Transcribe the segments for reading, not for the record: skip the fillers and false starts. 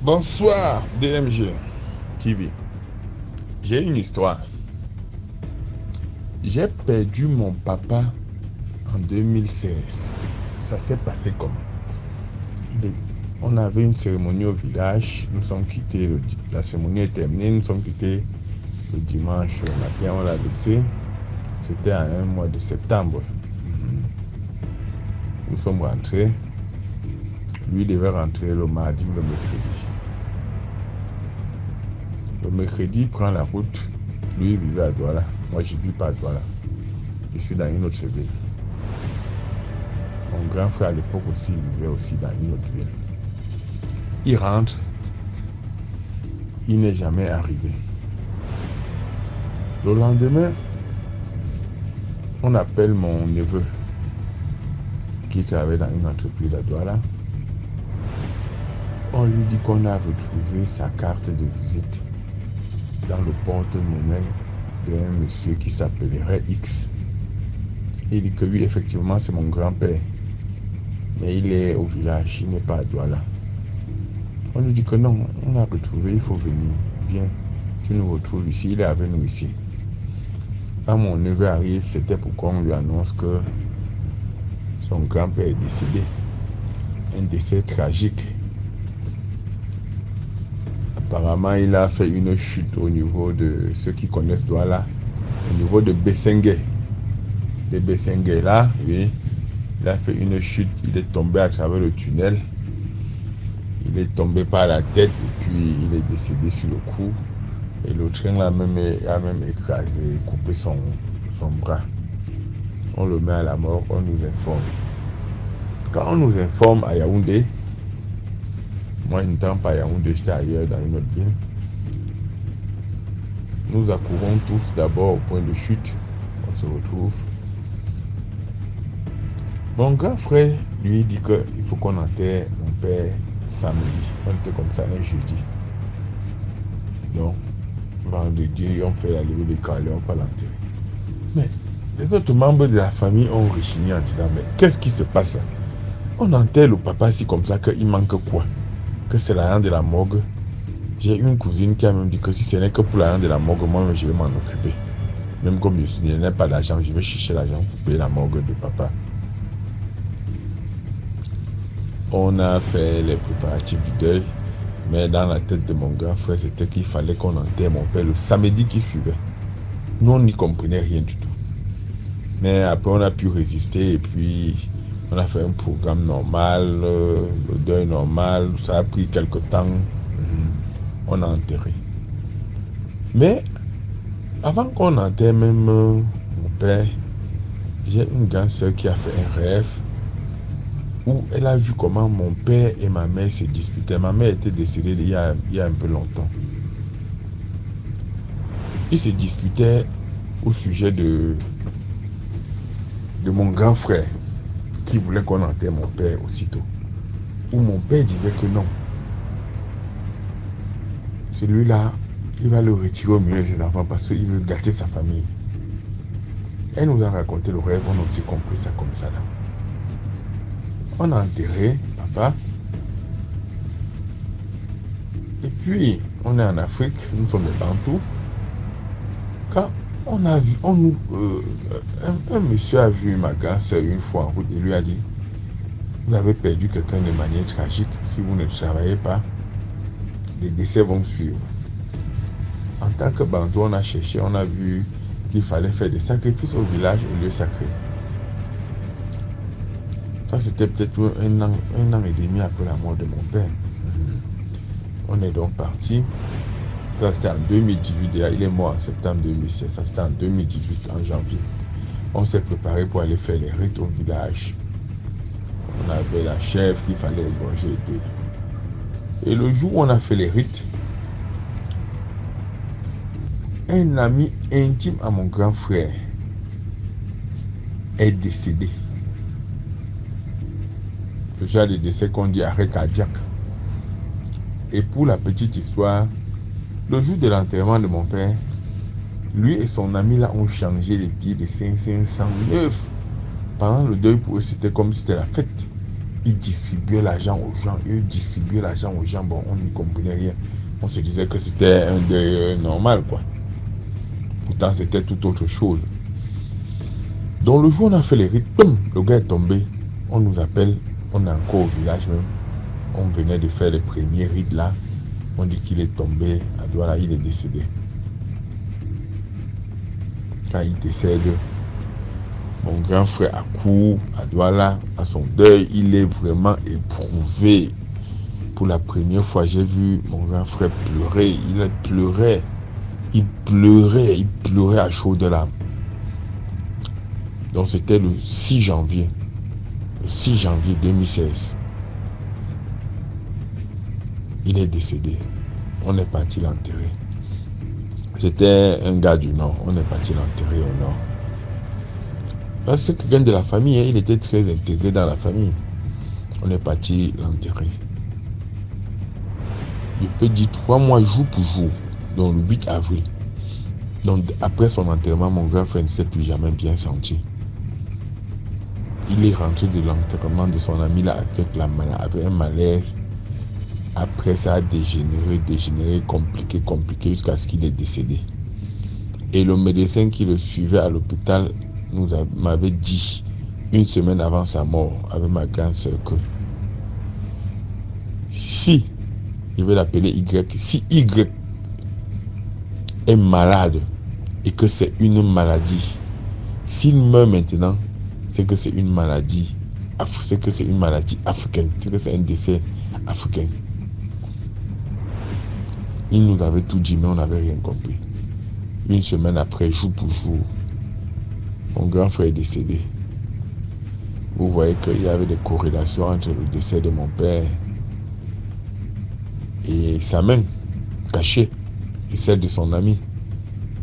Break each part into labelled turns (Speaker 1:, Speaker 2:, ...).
Speaker 1: Bonsoir DMG TV. J'ai une histoire. J'ai perdu mon papa en 2016. Ça s'est passé comme on avait une cérémonie au village. Nous sommes quittés, la cérémonie est terminée. Nous sommes quittés le dimanche matin. On l'a laissé. C'était à un mois de septembre. Nous sommes rentrés. Lui devait rentrer le mardi ou le mercredi. Le mercredi, il prend la route. Lui, il vivait à Douala. Moi, je ne vis pas à Douala. Je suis dans une autre ville. Mon grand frère, à l'époque aussi, il vivait aussi dans une autre ville. Il rentre. Il n'est jamais arrivé. Le lendemain, on appelle mon neveu qui travaille dans une entreprise à Douala. On lui dit qu'on a retrouvé sa carte de visite dans le porte-monnaie d'un monsieur qui s'appellerait X. Il dit que lui, effectivement, c'est mon grand-père. Mais il est au village, il n'est pas à Douala. On lui dit que non, on a retrouvé, il faut venir. Viens, tu nous retrouves ici, il est avec nous ici. Quand mon neveu arrive, c'était pour qu'on lui annonce que son grand-père est décédé. Un décès tragique. Apparemment, il a fait une chute au niveau de ceux qui connaissent Douala, au niveau de Bessengue. De Bessengue là, oui. Il a fait une chute, il est tombé à travers le tunnel. Il est tombé par la tête et puis il est décédé sur le cou. Et le train a même écrasé, coupé son bras. On le met à la mort, on nous informe. Quand on nous informe à Yaoundé, moi je n'étais pas à Yaoundé, j'étais ailleurs dans une autre ville. Nous accourons tous d'abord au point de chute. On se retrouve. Mon grand frère lui dit qu'il faut qu'on enterre mon père samedi. On était comme ça un jeudi. Donc, vendredi, on fait la levée des calés, on va l'enterrer. Mais les autres membres de la famille ont rechigné en disant, mais qu'est-ce qui se passe? On enterre le papa ici comme ça, qu'il manque quoi? Que c'est l'argent de la morgue. J'ai une cousine qui a même dit que si ce n'est que pour l'argent de la morgue, moi je vais m'en occuper. Même comme je n'ai pas d'argent, je vais chercher l'argent pour payer la morgue de papa. On a fait les préparatifs du deuil, mais dans la tête de mon grand frère, c'était qu'il fallait qu'on enterre mon père le samedi qui suivait. Nous, on n'y comprenait rien du tout. Mais après, on a pu résister et puis on a fait un programme normal, le deuil normal. Ça a pris quelque temps. On a enterré. Mais avant qu'on enterre même mon père, j'ai une grande soeur qui a fait un rêve où elle a vu comment mon père et ma mère se disputaient. Ma mère était décédée il y a un peu longtemps. Ils se disputaient au sujet de mon grand frère qui voulait qu'on enterre mon père aussitôt. Où mon père disait que non. Celui-là, il va le retirer au milieu de ses enfants parce qu'il veut gâter sa famille. Elle nous a raconté le rêve, on a aussi compris ça comme ça là. On a enterré papa. Et puis, on est en Afrique, nous sommes des Bantous. Quand on a vu, un monsieur a vu ma grande soeur une fois en route et lui a dit, vous avez perdu quelqu'un de manière tragique. Si vous ne travaillez pas, les décès vont suivre. En tant que Bantou, on a cherché, on a vu qu'il fallait faire des sacrifices au village, au lieu sacré. Ça, c'était peut-être un an et demi après la mort de mon père. On est donc parti. Ça, c'était en 2018. Déjà, il est mort en septembre 2016. Ça, c'était en 2018, en janvier. On s'est préparé pour aller faire les rites au village. On avait la chèvre qu'il fallait égorger et tout. Et le jour où on a fait les rites, un ami intime à mon grand frère est décédé. Le genre de décès qu'on dit arrêt cardiaque. Et pour la petite histoire, le jour de l'enterrement de mon père, lui et son ami là ont changé les billets de 500 neufs. Pendant le deuil, pour eux, c'était comme si c'était la fête. ils distribuaient l'argent aux gens. Ils distribuaient l'argent aux gens. Bon, on n'y comprenait rien. On se disait que c'était un deuil normal, quoi. Pourtant, c'était tout autre chose. Donc, le jour où on a fait les rites, le gars est tombé. On nous appelle. On est encore au village même. On venait de faire les premiers rites là. On dit qu'il est tombé. À Douala, il est décédé. Quand il décède, mon grand frère accourt à Douala à son deuil. Il est vraiment éprouvé. Pour la première fois, j'ai vu mon grand frère pleurer. Il pleurait. Il pleurait à chaudes larmes. Donc c'était le 6 janvier. Le 6 janvier 2016. Il est décédé. On est parti l'enterrer. C'était un gars du Nord. On est parti l'enterrer au Nord. Parce que quelqu'un de la famille, il était très intégré dans la famille. On est parti l'enterrer. Je peux dire 3 mois jour pour jour. Donc le 8 avril. Donc après son enterrement, mon grand frère ne s'est plus jamais bien senti. Il est rentré de l'enterrement de son ami là avec un malaise. Après ça a dégénéré, compliqué jusqu'à ce qu'il est décédé. Et le médecin qui le suivait à l'hôpital m'avait dit 1 semaine avant sa mort avec ma grande sœur que si, je vais l'appeler Y, si Y est malade et que c'est une maladie, s'il meurt maintenant, c'est que c'est une maladie, c'est que c'est une maladie africaine, c'est que c'est un décès africain. Il nous avait tout dit, mais on n'avait rien compris. 1 semaine après, jour pour jour, mon grand frère est décédé. Vous voyez qu'il y avait des corrélations entre le décès de mon père et sa main cachée et celle de son ami.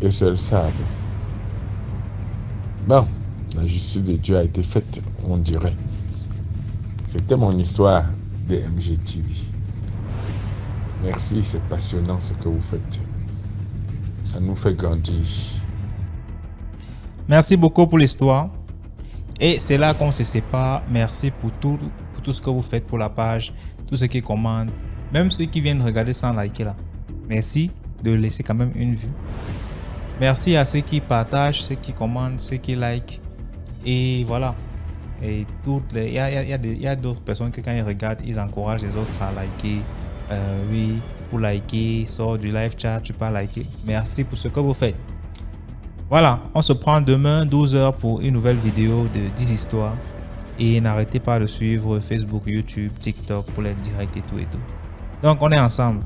Speaker 1: Et seul savent. Bon, la justice de Dieu a été faite, on dirait. C'était mon histoire de MGTV. Merci, c'est passionnant ce que vous faites. Ça nous fait grandir.
Speaker 2: Merci beaucoup pour l'histoire. Et c'est là qu'on se sépare. Merci pour tout ce que vous faites pour la page, tous ceux qui commandent, même ceux qui viennent regarder sans liker là. Merci de laisser quand même une vue. Merci à ceux qui partagent, ceux qui commandent, ceux qui like. Et voilà. Et il y a d'autres personnes qui quand ils regardent, ils encouragent les autres à liker. Oui, pour liker, sort du live chat, tu peux liker. Merci pour ce que vous faites. Voilà, on se prend demain 12h pour une nouvelle vidéo de 10 histoires. Et n'arrêtez pas de suivre Facebook, YouTube, TikTok pour les directs et tout. Donc on est ensemble.